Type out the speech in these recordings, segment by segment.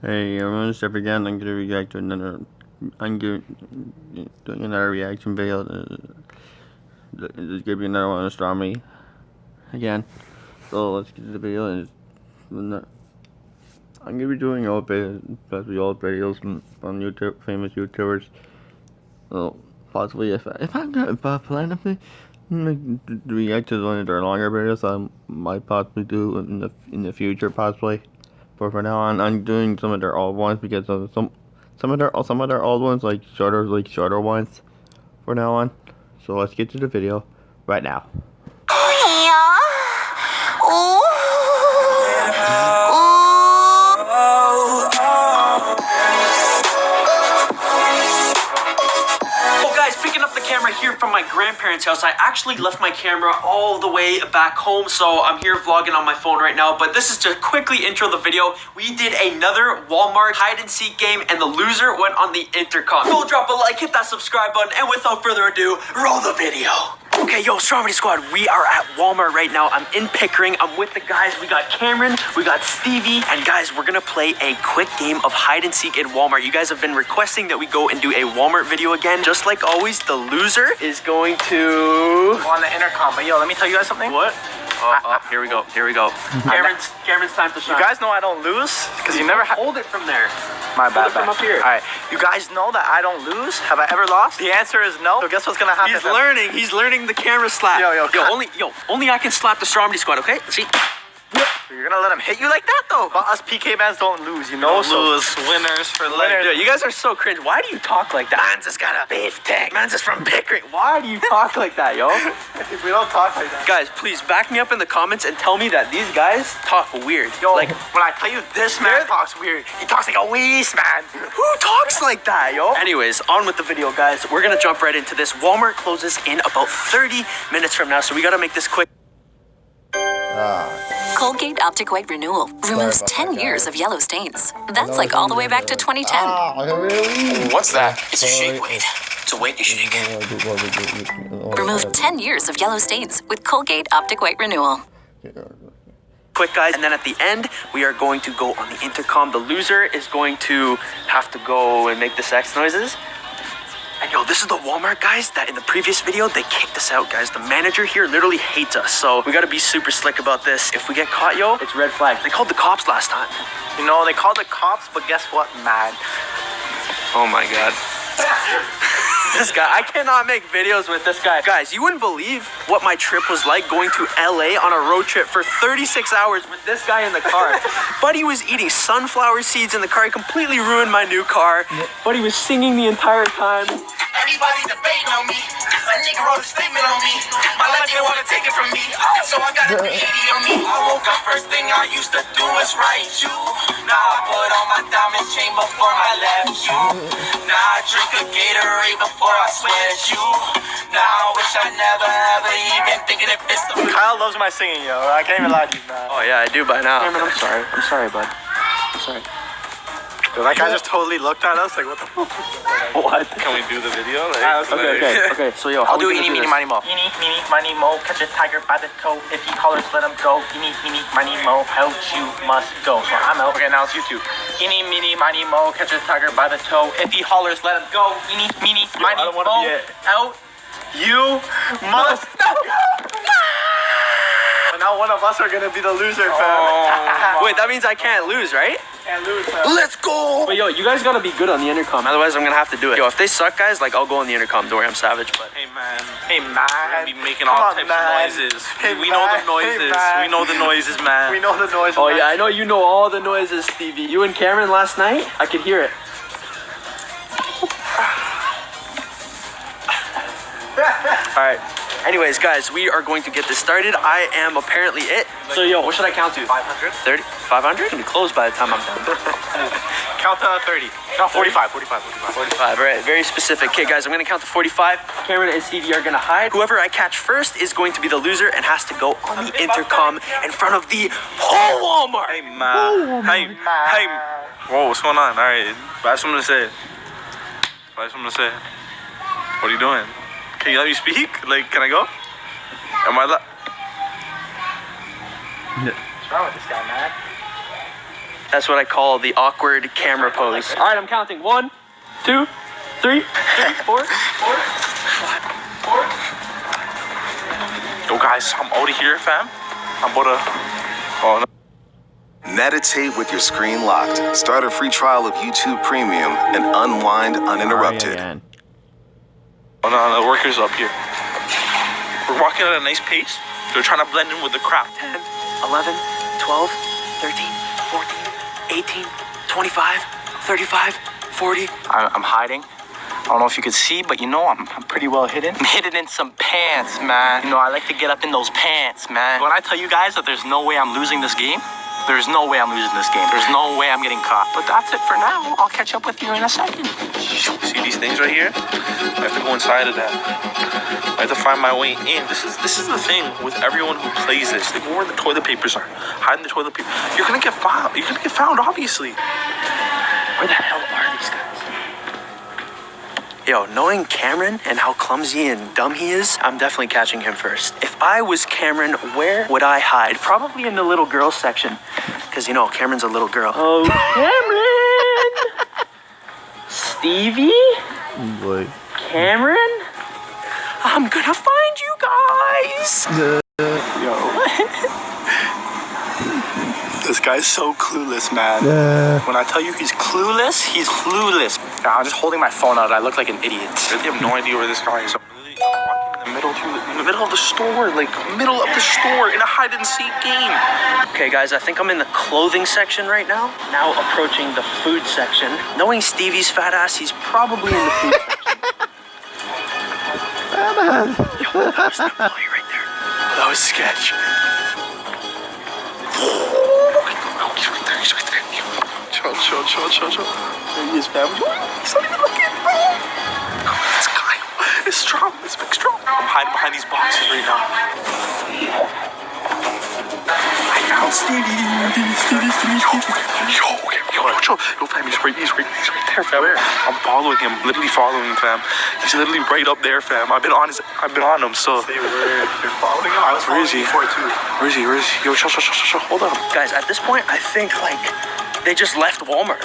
Hey everyone, it's Jeff again. I'm gonna react to another. Doing another reaction video. There's gonna be another one on Stromedy again. So let's get to the video. And I'm gonna be doing old videos on YouTube, famous YouTubers. So possibly if I'm gonna plan to react to one of their longer videos, I might possibly do in the future possibly. But for now on, I'm doing some of their old ones because of some of their old ones like shorter ones. For now on, so let's get to the video right now. Picking up the camera here from my grandparents' house. I actually left my camera all the way back home, so I'm here vlogging on my phone right now. But this is to quickly intro the video. We did another Walmart hide and seek game, and the loser went on the intercom. Go drop a like, hit that subscribe button, and without further ado, roll the video. Okay, yo, Stromedy squad, we are at Walmart right now. I'm in Pickering. I'm with the guys. We got Cameron, we got Stevie, and guys, we're gonna play a quick game of hide and seek in Walmart. You guys have been requesting that we go and do a Walmart video again. Just like always, the loser is going to on the intercom. But yo, let me tell you guys something. What? Oh, here we go. Here we go. Cameron's time to shine. You guys know I don't lose because you never hold it from there. My bad. From up here. All right. You guys know that I don't lose. Have I ever lost? The answer is no. So guess what's gonna happen? He's learning. He's learning the camera slap. Only I can slap the Stromedy squad. Okay? See. You're gonna let him hit you like that though? But us PK mans don't lose, you know? Lose. Winners for life. Dude, you guys are so cringe. Why do you talk like that? Man's just got a beef tank. Man's just from Pickering. Why do you talk like that, yo? If we don't talk like that. Guys, please back me up in the comments and tell me that these guys talk weird. Yo, like when I tell you this man talks weird, he talks like a weast man. Who talks like that, yo? Anyways, on with the video, guys. We're gonna jump right into this. Walmart closes in about 30 minutes from now, so we gotta make this quick. Colgate Optic White Renewal removes 10 years of yellow stains. That's like all the way back to 2010. What's that? It's a shake weight. It's a weight you shake. Remove 10 years of yellow stains with Colgate Optic White Renewal. Quick, guys, and then at the end, we are going to go on the intercom. The loser is going to have to go and make the sex noises. And yo, this is the Walmart guys that in the previous video, they kicked us out, guys. The manager here literally hates us, so we gotta be super slick about this. If we get caught, yo, it's red flag. They called the cops last time. You know, they called the cops, but guess what, man? Oh my God. This guy, I cannot make videos with this guy. Guys, you wouldn't believe what my trip was like going to LA on a road trip for 36 hours with this guy in the car. Buddy was eating sunflower seeds in the car. He completely ruined my new car. Buddy was singing the entire time. Everybody debating on me. A nigga wrote a statement on me. My life didn't want to take it from me. So I got a 380 on me. I woke up, first thing I used to do was write you. Now I put on my diamond chain before I left you. Now I drink a Gatorade before I swear at you. Now I wish I never ever even thinking if it's the Kyle loves my singing, yo. I can't even lie to you, man. Oh yeah, I do by now. I'm sorry. I'm sorry, bud. I'm sorry. Yo, that guy just totally looked at us like, what the fuck? What? Can we do the video? Like, Okay. So yo, I'll do eeny, meeny, miny, mo. Eeny, meeny, miny, mo, catch a tiger by the toe. If he hollers, let him go. Eeny, meeny, miny, mo, out you must go. So I'm out. Okay, now it's you two. Eeny, meeny, miny, mo, catch a tiger by the toe. If he hollers, let him go. Eeny, meeny, miny, mo, out you must go. But now one of us are gonna be the loser, fam. Wait, that means I can't lose, right? Can't lose, fam. Let's go! But yo, you guys gotta be good on the intercom, otherwise I'm gonna have to do it. Yo, if they suck, guys, like, I'll go on the intercom. Don't worry, I'm savage, but... hey, man. Hey, man. We're gonna be making all types of noises. Hey, we know the noises. We know the noises, man. We know the noises. Oh, yeah, I know you know all the noises, Stevie. You and Cameron last night, I could hear it. Alright. Anyways, guys, we are going to get this started. I am apparently it. So, yo, what should I count to? 500? 30? 500? Gonna be closed by the time I'm done. Count to 30. No, 45. 45, right. Very specific. Okay, guys, I'm gonna count to 45. Cameron and Stevie are gonna hide. Whoever I catch first is going to be the loser and has to go on the intercom in front of the whole Walmart. Hey, man. Hey. Whoa, what's going on? All right. I have something to say. What are you doing? Can you let me speak? Like, can I go? Am I What's wrong with this guy, man? That's what I call the awkward camera pose. All right, I'm counting. 1, 2, 3, 4, 5, 4. Yo, guys, I'm out of here, fam. I'm about to. Oh, no. Meditate with your screen locked. Start a free trial of YouTube Premium and unwind uninterrupted. Oh, no, the workers up here. We're walking at a nice pace. They're trying to blend in with the crowd. 10, 11, 12, 13, 14, 18, 25, 35, 40. I'm hiding. I don't know if you can see, but you know I'm pretty well hidden. I'm hidden in some pants, man. You know, I like to get up in those pants, man. When I tell you guys that there's no way I'm losing this game, there's no way I'm losing this game. There's no way I'm getting caught. But that's it for now. I'll catch up with you in a second. See these things right here? I have to go inside of that. I have to find my way in. This is the thing with everyone who plays this. They go where the toilet papers are. Hide in the toilet paper. You're gonna get found. You're gonna get found, obviously. Where the hell are these guys? Yo, knowing Cameron and how clumsy and dumb he is, I'm definitely catching him first. If I was Cameron, where would I hide? Probably in the little girl section. Because, you know, Cameron's a little girl. Oh, Cameron! Stevie? Boy. Cameron? I'm gonna find you guys! This guy's so clueless, man. When I tell you he's clueless, he's clueless. I'm just holding my phone out. I look like an idiot. I really have no idea where this guy is. I'm walking in the middle of the store, like middle of the store in a hide and seek game. Okay, guys, I think I'm in the clothing section right now. Now approaching the food section. Knowing Stevie's fat ass, he's probably in the food section. Yo, that was an employee right there. That was sketch. He's right there. Chill. There he is, fam. He's not even looking, bro. This guy is strong. This big strong. I'm hiding behind these boxes right now. I found Stevie. Yo, fam, he's right there, fam. Where? I'm following him, literally following him, fam. He's literally right up there, fam. I've been on him, so. You're following him? I was Where is he? before too. Where is he? Yo, chill. Hold on. Guys, at this point, I think, like, they just left Walmart.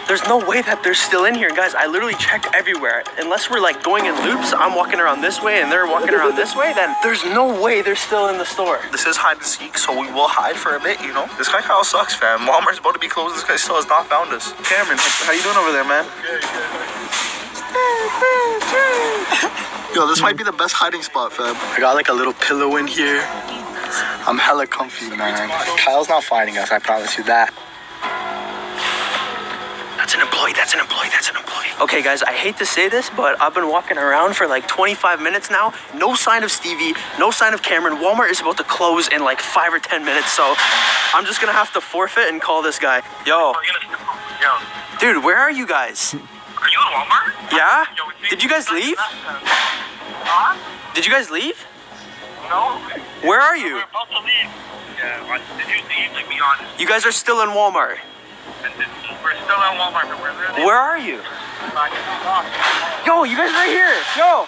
There's no way that they're still in here. Guys, I literally checked everywhere. Unless we're, like, going in loops, I'm walking around this way and they're walking around this way, then there's no way they're still in the store. This is hide and seek, so we will hide for a bit, you know? This guy kind of sucks, fam. Walmart's about to be closed. This guy still has not found us. Cameron, how you doing over there, man? Yo, this might be the best hiding spot, fam. I got like a little pillow in here. I'm hella comfy, man. Kyle's not finding us, I promise you that. That's an employee. Okay, guys, I hate to say this, but I've been walking around for like 25 minutes now. No sign of Stevie, no sign of Cameron. Walmart is about to close in like 5 or 10 minutes, so I'm just gonna have to forfeit and call this guy. Yo. Dude, where are you guys? Are you in Walmart? Yeah? Did you guys leave? Did you guys leave? No. Where are you? We're about to leave. Yeah, did you leave? Like, be honest. You guys are still in Walmart. We're still in Walmart, but we're literally... Where are you? Yo, you guys right here. Yo,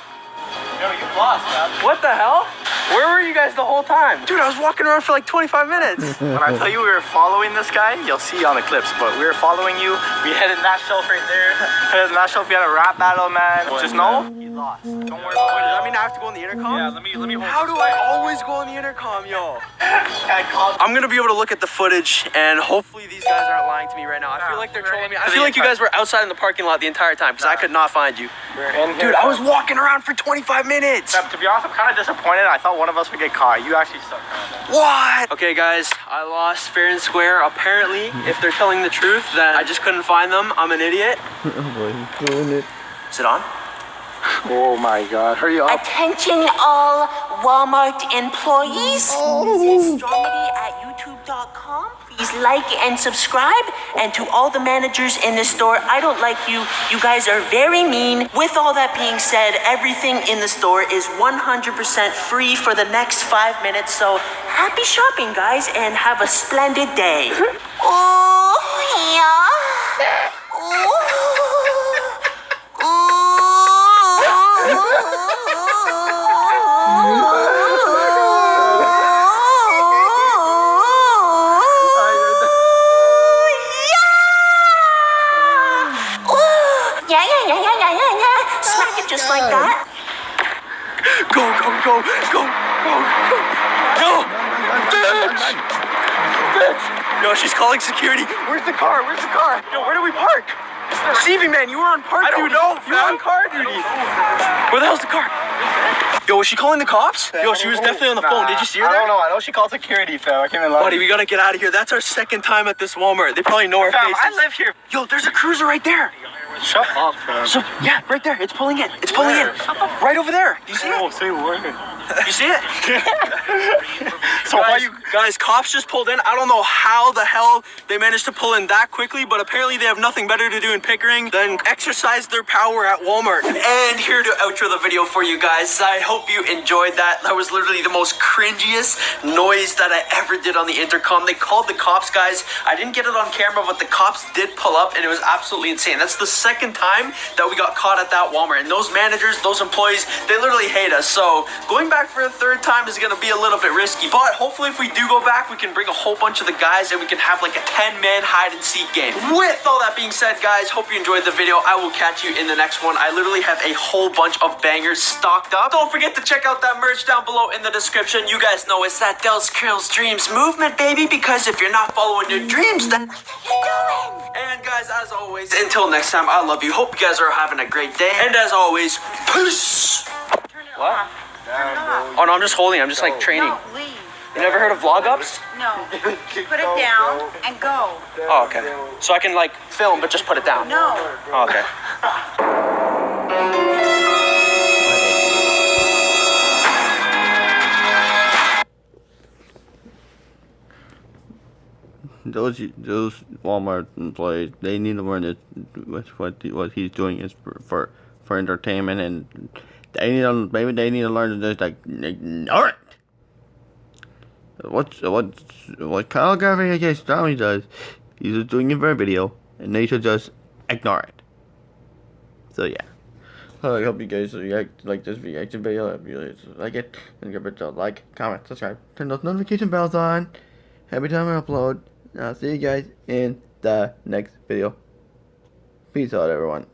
you lost, man. what the hell? Where were you guys the whole time? Dude, I was walking around for like 25 minutes. When I tell you we were following this guy, you'll see on the clips, but we were following you. We headed that shelf right there. Headed that shelf, we had a rap battle, man. Just know, you lost. Don't worry about Wait, does it. that mean I have to go on the intercom? Yeah, let me hold How do I always go on the intercom, yo? I'm gonna be able to look at the footage and hopefully these guys aren't lying to me right now. I feel like they're trolling me. I feel like you guys were outside in the parking lot the entire time because I could not find you. Dude, I was walking around for 25 minutes. To be honest, I'm kind of disappointed. I thought one of us would get caught. You actually suck. What? Okay, guys, I lost fair and square. Apparently, if they're telling the truth, then I just couldn't find them. I'm an idiot. Oh boy, he's doing it. Is it on? Oh my God, hurry up. Attention all Walmart employees. This is Stromedy at youtube.com. Please like and subscribe. And to all the managers in the store, I don't like you. You guys are very mean. With all that being said, everything in the store is 100% free for the next 5 minutes. So happy shopping, guys, and have a splendid day. Oh, yeah. Yeah. Smack it just like that. Go. Bitch! Yo, she's calling security. Where's the car? Yo, where do we park? Receiving man, you were on park duty. You were on car duty. Where the hell's the car? Yo, was she calling the cops? Yo, she was definitely on the phone. Did you see her there? I don't know. I know she called security, fam. I came in Buddy, we gotta get out of here. That's our second time at this Walmart. They probably know our faces. I live here. Yo, there's a cruiser right there. Shut up, fam. So, yeah, right there. It's pulling in. Right over there. Do you see it? Say word. You see it? So guys, guys, cops just pulled in. I don't know how the hell they managed to pull in that quickly, but apparently they have nothing better to do in Pickering than exercise their power at Walmart. And here to outro the video for you guys. I hope you enjoyed that. That was literally the most cringiest noise that I ever did on the intercom. They called the cops, guys. I didn't get it on camera, but the cops did pull up, and it was absolutely insane. That's the second time that we got caught at that Walmart. And those managers, those employees, they literally hate us. So going back for a third time is going to be a little bit risky, but hopefully if we do go back, we can bring a whole bunch of the guys and we can have like a 10-man hide and seek game. With all that being said, guys, hope you enjoyed the video. I will catch you in the next one. I literally have a whole bunch of bangers stocked up. Don't forget to check out that merch down below in the description. You guys know it's that Dels Curls Dreams movement, baby, because if you're not following your dreams, then what are you doing? And guys, as always, until next time, I love you. Hope you guys are having a great day. And as always, peace. What? Oh no, I'm just holding. I'm just like training. No, leave. You never heard of vlog ups? No. Put it down and go. Oh, okay. So I can like film, but just put it down. No. Oh, okay. Those Walmart employees, they need to learn that what he's doing is for entertainment, and maybe they need to learn to just like ignore it. What Kyle Garvey against Stromedy does, he's just doing it for a video, and they should just ignore it. So yeah. I hope you guys like this reaction video. If you like it, then give it a like, comment, subscribe, turn those notification bells on every time I upload. I'll see you guys in the next video. Peace out, everyone.